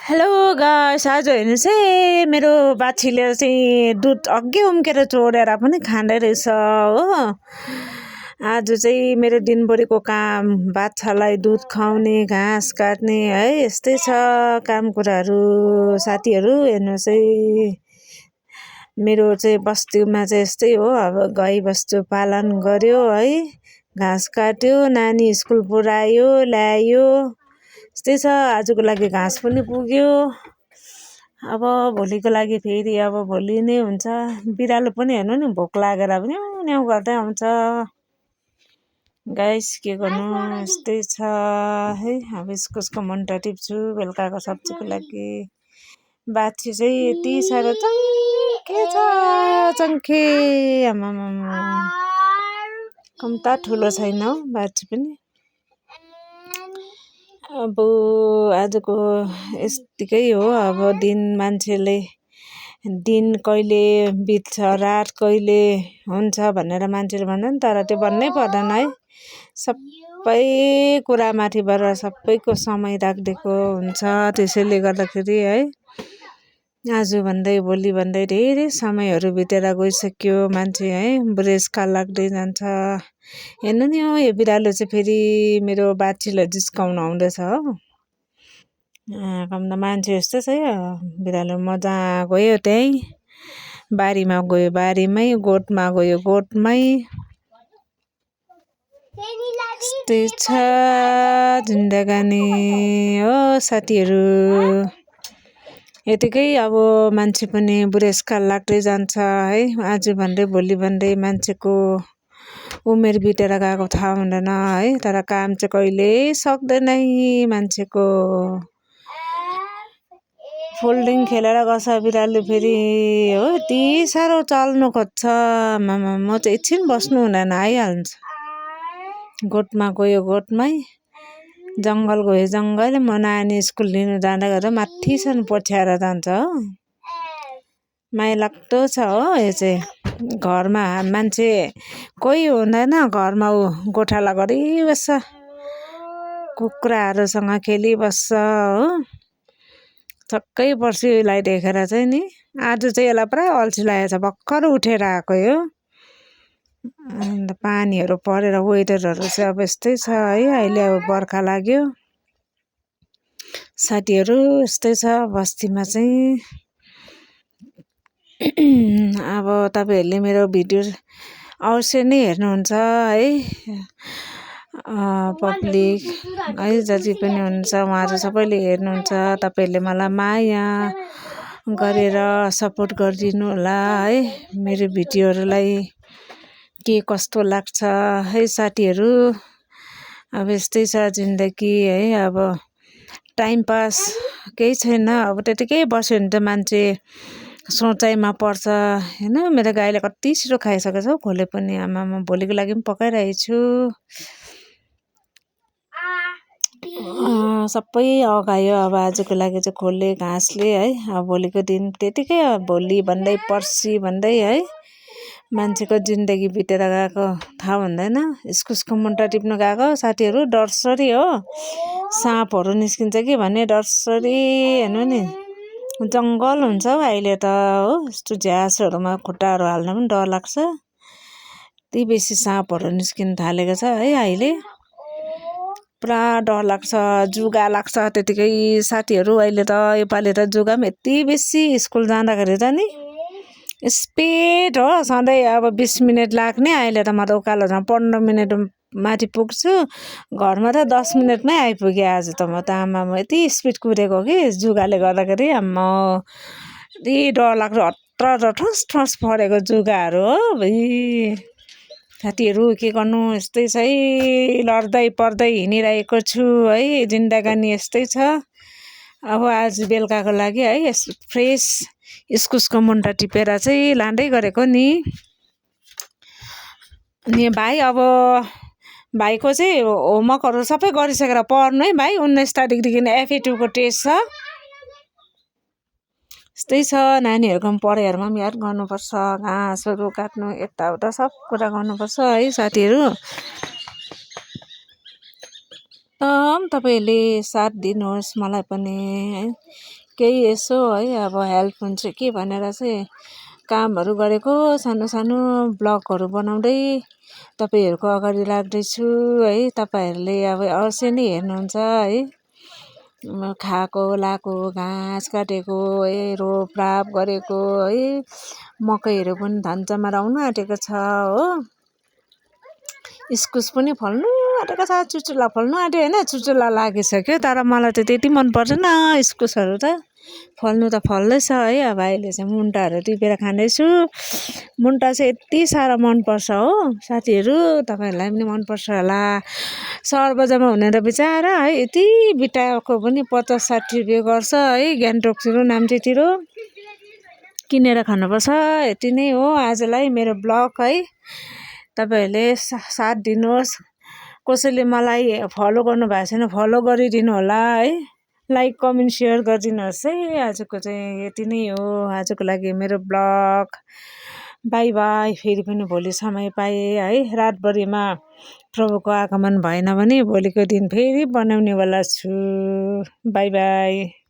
Hello guys, आज हेर्नुहोस् है मेरो बाछीले चाहिँ दुध अघि उम्केर चोरेर पनि खाँदै रहेछ हो। आज चाहिँ मेरो दिनभरिको काम बाछालाई दुध खुवाउने, घाँस काट्ने है, यस्तै छ काम कुराहरू। साथीहरू हेर्नुहोस् है, मेरो चाहिँ बस्तीमा चाहिँ यस्तै हो। अब गाई बस्तु पालन गर्यो है, घाँस काट्यो, नानी स्कुल पुऱ्यायो ल्यायो, यस्तै छ। आजको लागि घाँस पनि पुग्यो। अब भोलिको लागि फेरि अब भोलि नै हुन्छ। बिरालो पनि हेर्नु नि, भोक लागेर पनि न्याउ गर्दै आउँछ। गाइस के गर्नु, यस्तै छ है। अब इस्कुसको मुन्टा टिप्छु बेलुकाको सब्जीको लागि। बाछी चाहिँ यति साह्रो चङ्खे छ, चङ्खे आमामामा, कम्ता ठुलो छैन हौ बाछी पनि। अब आजको यत्तिकै हो। अब दिन मान्छेले दिन कहिले बित्छ, रात कहिले हुन्छ भनेर मान्छेले भन्छन्, तर त्यो भन्नै पर्दैन है। सबै कुरामाथिबाट सबैको समय राखिदिएको हुन्छ। त्यसैले गर्दाखेरि है, आज भन्दै भोलि भन्दै धेरै समयहरू बितेर गइसक्यो। मान्छे है बुढेसकाल लाग्दै जान्छ। हेर्नु नि, यो बिरालो चाहिँ फेरि मेरो बाछीलाई जिस्काउन आउँदैछ हो। कम त मान्छे जस्तो छ है बिरालो। मजा गयो त्यहीँ, बारीमा गयो बारीमै, गोठमा गयो गोठमै। यस्तै छ जिन्दगानी हो साथीहरू। यतिकै अब मान्छे पनि बुढेसकाल लाग्दै जान्छ है। आज भन्दै भोलि भन्दै मान्छेको उमेर बितेर गएको थाहा हुँदैन है। तर काम चाहिँ कहिल्यै सक्दैन मान्छेको। फोल्डिङ खेलेर गछ बिरालो फेरि हो, यति साह्रो चल्नु खोज्छ। म चाहिँ एकछिन बस्नु हुँदैन, आइहाल्छ। गोठमा गयो गोठमै, जङ्गल गयो जङ्गल। म नानी स्कुल लिनु जाँदा गर्दा माथिसम्म पछ्याएर जान्छ हो। माया लाग्दो छ हो यो चाहिँ। घरमा मान्छे कोही हुँदैन, घरमा ऊ गोठाला गरिबस्छ, कुखुराहरूसँग खेलिबस्छ हो। छक्कै पर्छु यसलाई देखेर चाहिँ नि। आज चाहिँ यसलाई पुरा अल्छी लागेको छ, भर्खर उठेर आएको यो। अन्त पानीहरू परेर वेदरहरू चाहिँ अब यस्तै छ है। अहिले अब बर्खा लाग्यो साथीहरू, यस्तै छ बस्तीमा चाहिँ। अब तपाईँहरूले मेरो भिडियो अवश्य नै हेर्नुहुन्छ है। पब्लिक है जति पनि हुनुहुन्छ उहाँहरू सबैले हेर्नुहुन्छ। तपाईँहरूले मलाई माया गरेर सपोर्ट गरिदिनु होला है। मेरो भिडियोहरूलाई के कस्तो लाग्छ है साथीहरू। अब यस्तै छ जिन्दगी है। अब टाइम पास केही छैन। अब त्यतिकै बस्यो भने त मान्छे सोचाइमा पर्छ होइन। मेरो गाईले कति छिटो खाइसकेको छ हौ खोले पनि। आमामा, भोलिको लागि पनि पकाइरहेको छु। सबै अगायो अब आजको लागि चाहिँ खोले घाँसले है। अब भोलिको दिन त्यतिकै, भोलि भन्दै पर्सि भन्दै है मान्छेको जिन्दगी बितेर गएको थाहा हुँदैन। इस्कुसको मुन्टा टिप्नु गएको साथीहरू, डरसरी हो। साँपहरू निस्किन्छ कि भन्ने डरसरी। हेर्नु नि, जङ्गल हुन्छ हौ अहिले त हो। यस्तो झ्यासहरूमा खुट्टाहरू हाल्न पनि डर लाग्छ। यति बेसी साँपहरू निस्किन थालेको छ है अहिले। पुरा डर लाग्छ, जुगा लाग्छ त्यतिकै साथीहरू। अहिले त योपालि त जुगा पनि यति बेसी। स्कुल जाँदाखेरि त नि स्पिड हो सधैँ। अब 20 मिनट लाग्ने, अहिले त म त उकालो झन् 15 मिनट माथि पुग्छु। घरमा त 10 मिनटमै आइपुगेँ आज त म त। आमामा, यति स्पिड कुदेको कि जुगाले गर्दाखेरि। आम्मा, यति डर लाग्छ। हत्र ठोस ठोस परेको जुगाहरू हो। साथीहरू के गर्नु, यस्तै छ है। लड्दै पर्दै हिँडिरहेको छु है। जिन्दगानी यस्तै छ। अब आज बेलुकाको लागि है फ्रेस इस्कुसको मुन्टा टिपेर चाहिँ लाँदै गरेको नि। अनि भाइ, अब भाइको चाहिँ होमवर्कहरू सबै गरिसकेर पढ्नु है भाइ। 19 तारिकदेखि FA2 को टेस्ट छ। यस्तै छ, नानीहरूको पनि पढाइहरूमा पनि याद गर्नुपर्छ। घाँसहरू काट्नु, यताउता सब कुरा गर्नुपर्छ है साथीहरू। तपाईँहरूले साथ दिनुहोस् मलाई पनि है, केही यसो है अब हेल्प हुन्छ कि भनेर चाहिँ कामहरू गरेको, सानो सानो ब्लगहरू बनाउँदै तपाईँहरूको अगाडि राख्दैछु है। तपाईँहरूले अब अवश्य नै हेर्नुहुन्छ है। खाएको लाएको घाँस काटेको है, रोपराप गरेको है, मकैहरू पनि धान चमार आउनु आँटेको छ हो। इस्कुस पनि फल्नु आँटेको छ, चुचुला फल्नु आँट्यो होइन, चुचुला लागिसक्यो तर मलाई त त्यति मन पर्दैन इस्कुसहरू त। फल्नु त फल्दैछ है, अब अहिले चाहिँ मुन्टाहरू टिपेर खाँदैछु। मुन्टा चाहिँ यति साह्रो मनपर्छ हो साथीहरू, तपाईँहरूलाई पनि मनपर्छ होला। सहर बजारमा हुने त बिचरा है यति बिटाको पनि 50-60 रुपियाँ गर्छ है, गान्तोकतिर नाम्चीतिर किनेर खानुपर्छ। यति नै हो आजलाई मेरो ब्लग है। तपाईँहरूले साथ दिनुहोस्। कसैले मलाई फलो गर्नुभएको छैन फलो गरिदिनु होला है। लाइक कमेन्ट सेयर गरिदिनुहोस् है। आजको चाहिँ यति नै हो, आजको लागि मेरो ब्लग। By by. फेरि पनि भोलि समय पाएँ है, रातभरिमा प्रभुको आगमन भएन भने भोलिको दिन फेरि बनाउनेवाला छु। By by.